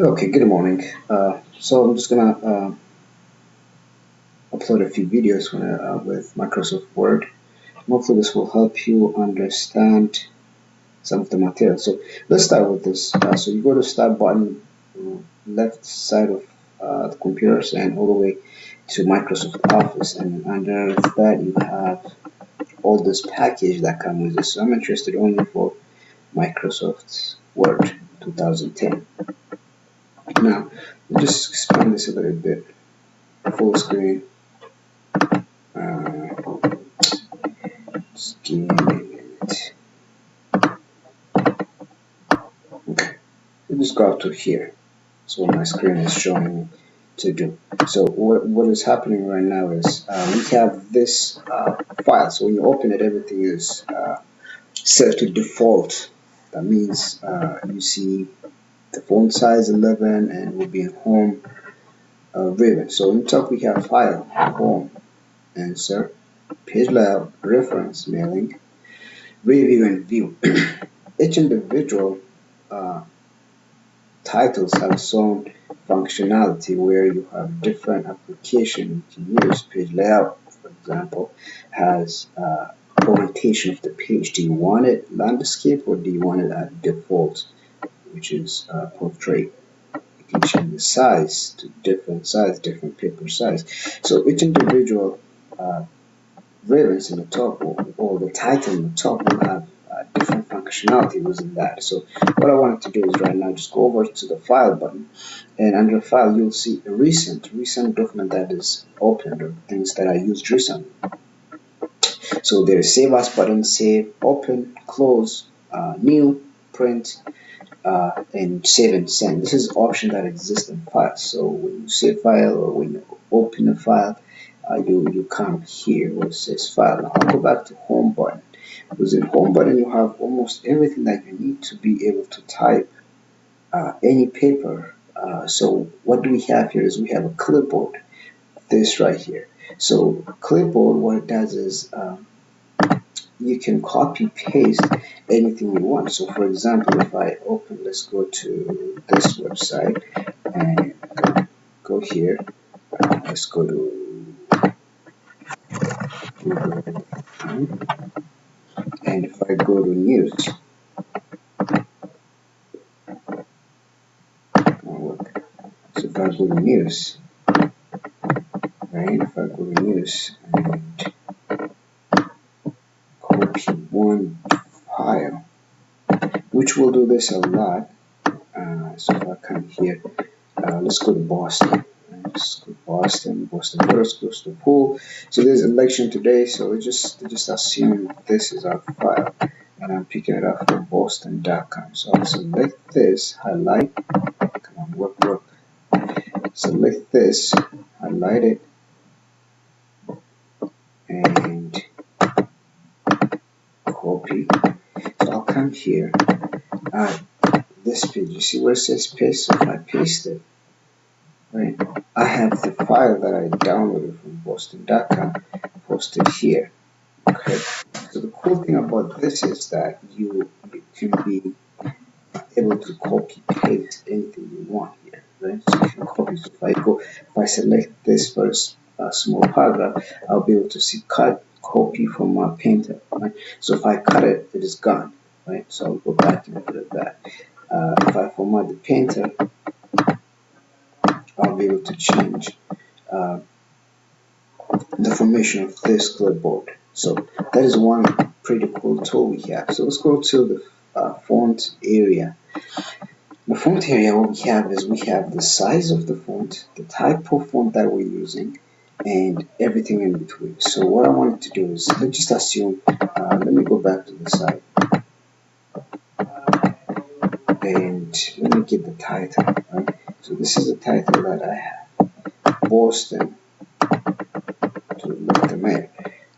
Okay, good morning. So I'm just gonna upload a few videos with Microsoft Word. Hopefully, this will help you understand some of the material. So let's start with this. So you go to Start button, left side of the computers, and all the way to Microsoft Office. And under that, you have all this package that comes with this. So I'm interested only for Microsoft Word 2010. Now, just expand this a little bit. Full screen. Just give me a minute. Okay, so just go up to here. So my screen is showing me to do. So what is happening right now is we have this file. So when you open it, everything is set to default. That means you see the font size 11 and will be in home ribbon. So on top we have file, home, insert, page layout, reference, mailing, review, and view. Each individual uh, titles have its own functionality where you have different application you can use. Page layout, for example, has orientation of the page. Do you want it landscape or do you want it at default, which is portrait? You can change the size to different size, different paper size. So each individual ribbons in the top or the title in the top will have different functionality within that. So what I wanted to do is right now just go over to the file button, and under file you'll see a recent document that is opened or things that I used recently. So there is save as button, save, open, close, new, print, and save and send. This is an option that exists in files. So when you save file or when you open a file, you come here where it says file. Now I'll go back to home button. Within home button you have almost everything that you need to be able to type any paper. So what do we have here is we have a clipboard, this right here. So clipboard, what it does is you can copy paste anything you want. So for example, if I open, let's go to this website and go here. Let's go to Google, and if I go to news, so if I go to news, right? If I go to news and copy one file, which will do this a lot. So if I come here, let's go to Boston. Let's go to Boston first goes to pool. So there's election today, so we just assume this is our file, and I'm picking it up from Boston.com. So I'll select this, highlight, come on, work. Select this, highlight it, and copy. So I'll come here, this page. You see where it says paste? So if I paste it, right, I have the file that I downloaded from Boston.com posted here. Okay. So the cool thing about this is that you can be able to copy paste anything you want here, right? So you can copy. So if I select this first small paragraph, I'll be able to see cut, copy from my painter, right? So if I cut it, it is gone, right? So I'll go back and put it back. If I format the painter, I'll be able to change the formation of this clipboard. So that is one pretty cool tool we have. So let's go to the font area. The font area, what we have is we have the size of the font, the type of font that we're using, and everything in between. So what I wanted to do is, let's just assume, let me go back to the side, and let me get the title, right? So this is the title that I have, Boston to the mail.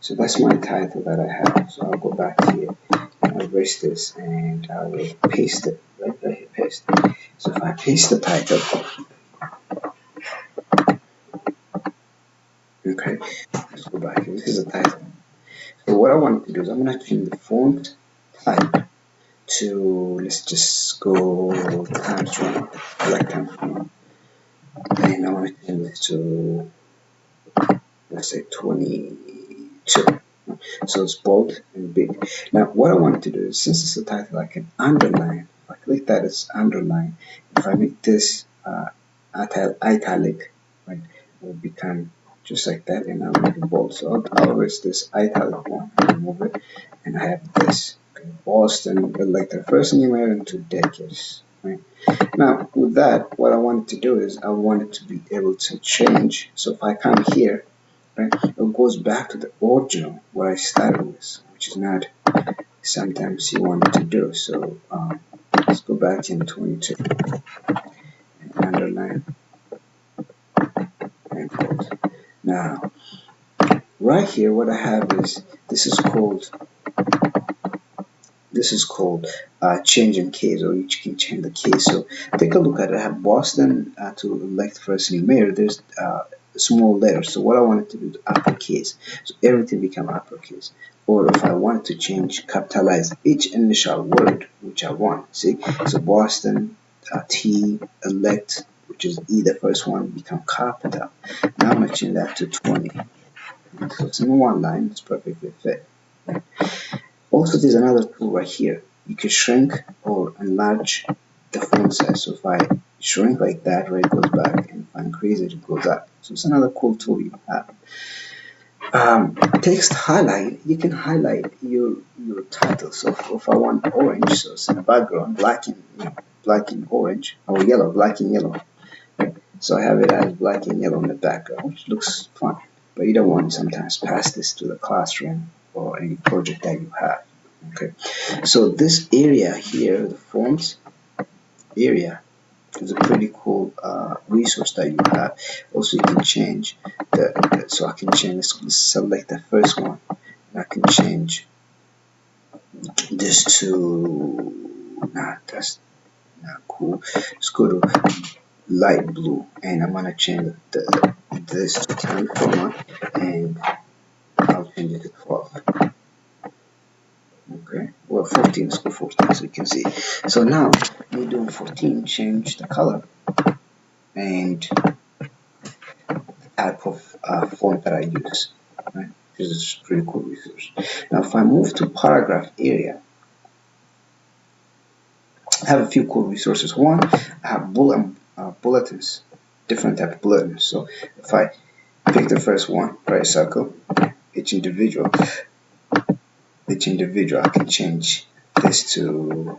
So that's my title that I have. So I'll go back here and I'll erase this and I will paste it, right here, paste. So if I paste the title, okay, let's go back here. This is the title. So what I want to do is I'm going to change the font type to, let's just go Times which one I like font, and I want to change this to, let's say, 22. So it's bold and big. Now what I want to do is, since it's a title, I can underline. If I click that, it's underline. If I make this italic, right, it will become just like that, and I'll make it bold. So I'll erase this italic one, remove it, and I have this. Okay, Boston, like the first numerator in 2 decades. Right. Now with that, what I wanted to do is I wanted to be able to change. So if I come here, right, it goes back to the original what I started with, which is not sometimes you want to do. So let's go back to 22 and underline and bold. Now right here, what I have is this is called changing case, or you can change the case. So take a look at it. I have Boston to elect first numerator. There's small letters. So what I wanted to do is uppercase. So everything become uppercase. Or if I wanted to change, capitalize each initial word which I want. See, so Boston T elect, which is E, the first one, become capital. Now I'm gonna change that to 20. So it's in one line. It's perfectly fit. Right? Also, there's another tool right here. You can shrink or enlarge the font size. So if I shrink like that, right, it goes back, and if I increase it, it goes up. So it's another cool tool you have. Text highlight, you can highlight your title. So if I want orange, so it's in the background, black and orange, or yellow, black and yellow. Right? So I have it as black and yellow in the background, which looks fun. But you don't want to sometimes pass this to the classroom or any project that you have. Okay, so this area here, the fonts area, is a pretty cool resource that you have. Also, you can change so I can change, let's select the first one, and I can change this to, nah, that's not cool. Let's go to light blue, and I'm gonna change this to 10 comma, and I'll change it to 12. Okay, well, 14, let's go 14 so you can see. So now we're doing 14, change the color and type of font that I use. Right? This is pretty cool resource. Now if I move to paragraph area, I have a few cool resources. One, I have bulletins, different type of bulletins. So if I pick the first one, right circle, each individual, I can change this to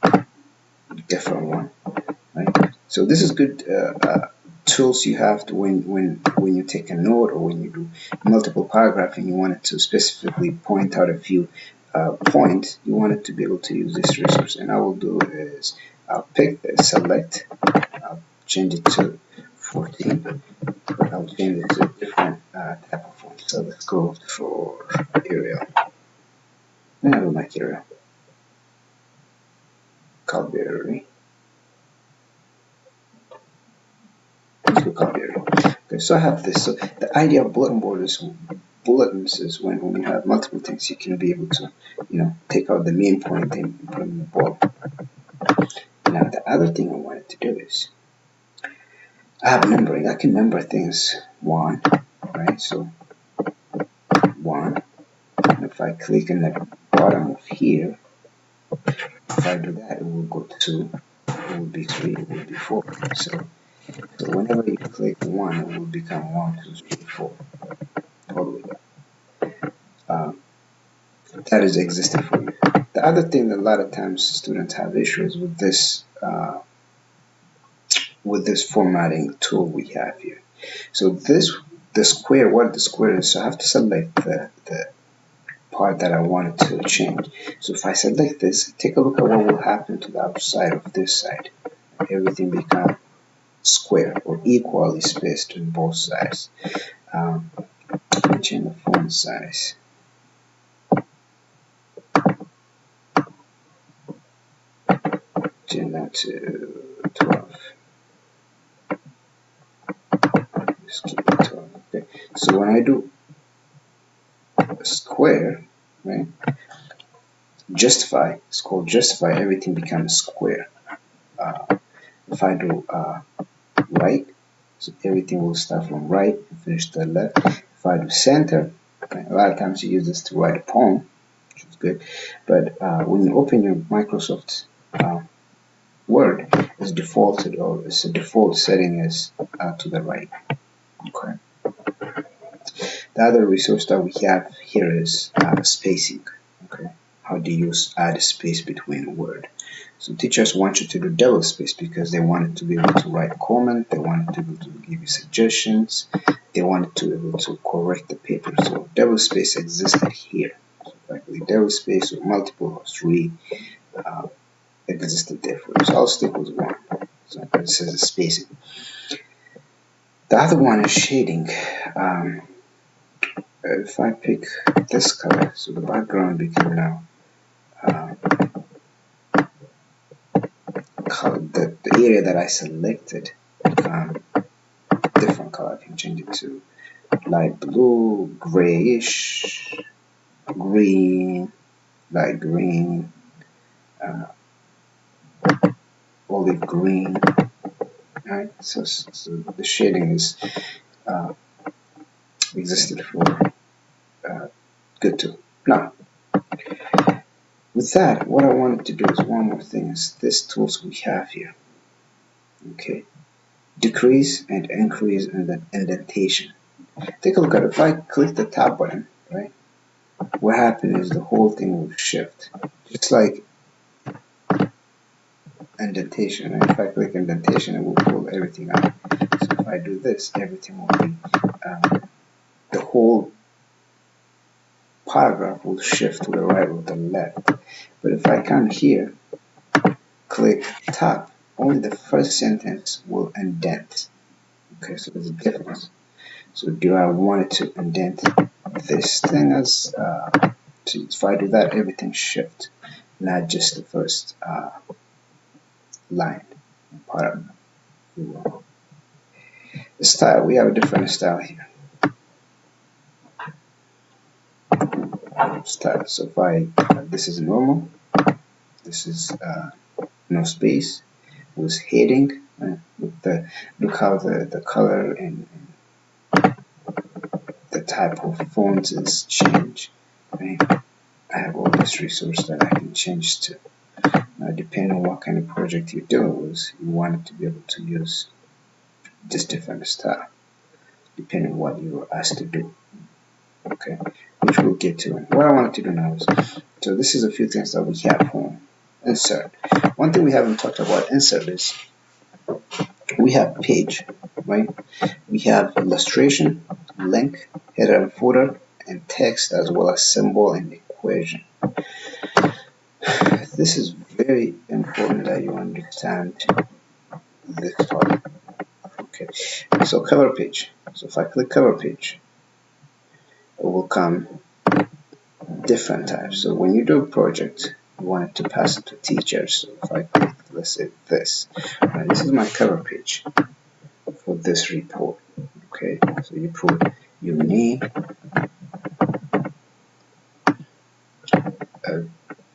a different one. Right? So this is good tools you have to when you take a note, or when you do multiple paragraph and you wanted to specifically point out a few points, you wanted to be able to use this resource. And I will do is I'll pick the select, I'll change it to 14, but I'll change it to a different type of font. So let's go for Arial. I don't like Arial. Calvary. Okay, so I have this. So the idea of bulletins is when you have multiple things, you can be able to, take out the main point and put in the bold. Now the other thing I wanted to do is I have numbering. I can number things 1, right? So 1. And if I click in the bottom of here, if I do that, it will go to 2. It will be 3. It will be 4. So whenever you click 1, it will become 1, 2, 3, 4, all the way down. That is existing for you. The other thing that a lot of times students have issues with this formatting tool we have here. So the square, what the square is, so I have to select the part that I wanted to change. So if I select this, take a look at what will happen to the outside of this side. Everything becomes square or equally spaced on both sides. Change the font size. Change that to 12. Just keep it 12. Okay. So when I do a square, right? Justify. It's called justify. Everything becomes square. if I do right, so everything will start from right and finish to the left. If I do center, okay, a lot of times you use this to write a poem, which is good. But when you open your Microsoft Word, it's defaulted, or it's a default setting is to the right. Okay. The other resource that we have here is spacing. Okay. How do you add a space between a word? So teachers want you to do double space because they wanted to be able to write a comment, they wanted to be able to give you suggestions, they wanted to be able to correct the paper. So double space existed here. So effectively double space or multiple or three existed there for you. So I'll stick with one. So this is the spacing. The other one is shading. If I pick this color, so the background became now color, the area that I selected become different color. I can change it to light blue, grayish, green, light green, olive green. Right, so the shading is existed for good too. Now, with that, what I wanted to do is one more thing is this tools we have here. Okay, decrease and increase in the indentation. Take a look at it. If I click the tab button, right, what happens is the whole thing will shift, just like indentation. And if I click indentation, it will pull everything out. So if I do this, everything will be the whole paragraph will shift to the right or the left. But if I come here, click tab, only the first sentence will indent. Okay, so there's a difference. So do I want it to indent this thing as so if I do that, everything shift, not just the first line paragraph. The style, we have a different style here. Style. So if I this is normal, this is no space, with heading, with the look how the color and the type of font is changed. Right? I have all this resource that I can change to. Depending on what kind of project you're doing with, you want it to be able to use this different style, depending on what you were asked to do. Okay, which we'll get to. And what I wanted to do now is, so this is a few things that we have on insert. One thing we haven't talked about insert is we have page, right? We have illustration, link, header and footer, and text, as well as symbol and equation. This is very important that you understand this part. Okay, so cover page. So if I click cover page, it will come different types. So when you do a project, you want it to pass it to teachers. So if I click, let's say this, right, this is my cover page for this report. Okay, so you put your name, a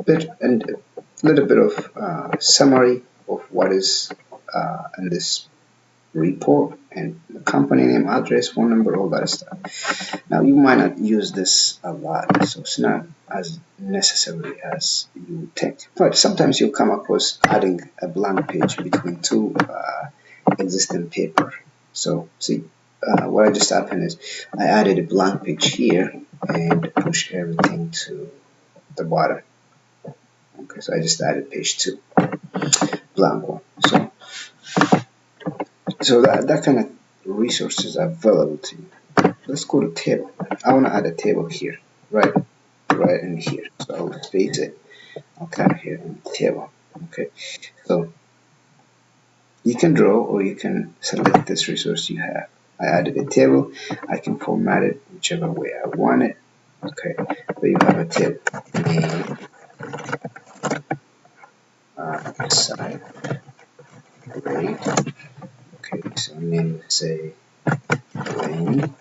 bit and a little bit of summary of what is in this report, and the company name, address, phone number, all that stuff. Now you might not use this a lot, so it's not as necessary as you would think, but sometimes you'll come across adding a blank page between two existing paper. So see, what I just happened is I added a blank page here and pushed everything to the bottom. Okay, so I just added page 2, blank one. So that kind of resources are available to you. Let's go to table. I want to add a table here, right in here. So I'll space it. I'll come here in table. Okay, so you can draw or you can select this resource you have. I added a table. I can format it whichever way I want it. Okay, but you have a table. Name, side, grade. Okay, so name, say Wayne.